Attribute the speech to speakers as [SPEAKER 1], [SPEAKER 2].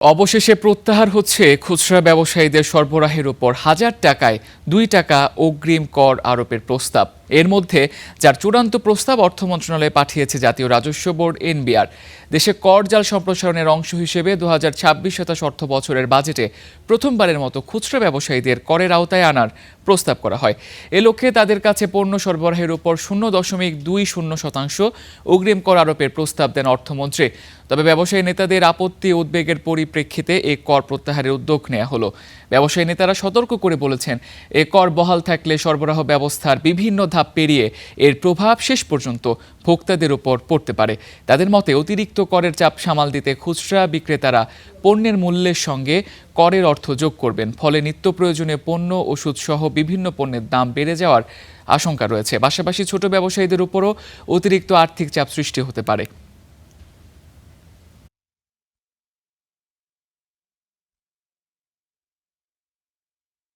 [SPEAKER 1] অবশেষে প্রত্যাহার হচ্ছে খুচরা ব্যবসায়ীদের সরবরাহের উপর ১,০০০ টাকায় ২ টাকা অগ্রিম কর আরোপের প্রস্তাব। এর মধ্যে যার চূড়ান্ত প্রস্তাব অর্থ মন্ত্রণালয়ে পাঠিয়েছে জাতীয় রাজস্ব বোর্ড এনবিআর। দেশে কর জাল সম্প্রসারণের অংশ হিসেবে ২০২৬-২৭ অর্থ বছরের বাজেটে প্রথমবারের মতো খুচরা ব্যবসায়ীদের করের আওতায় আনার প্রস্তাব করা হয়। এ লক্ষ্যে তাদের কাছে পণ্য সরবরাহের উপর 0.20% অগ্রিম কর আরোপের প্রস্তাব দেন অর্থমন্ত্রী। তবে ব্যবসায়ী নেতাদের আপত্তি উদ্বেগের পরিপ্রেক্ষিতে এ কর প্রত্যাহারের উদ্যোগ নেওয়া হলো। ব্যবসায়ী নেতারা সতর্ক করে বলেছেন, এ কর বহাল থাকলে সরবরাহ ব্যবস্থার বিভিন্ন ধাপ পেরিয়ে এর প্রভাব শেষ পর্যন্ত ভোক্তাদের উপর পড়তে পারে। তাদের মতে অতিরিক্ত করের চাপ সামাল দিতে খুচরা বিক্রেতারা পণ্যের মূল্যের সঙ্গে করের অর্থ যোগ করবেন। ফলে নিত্য প্রয়োজনীয় পণ্য, ওষুধ সহ বিভিন্ন পণ্যের দাম বেড়ে যাওয়ার আশঙ্কা রয়েছে। পাশাপাশি ছোট ব্যবসায়ীদের উপরও অতিরিক্ত আর্থিক চাপ সৃষ্টি হতে পারে।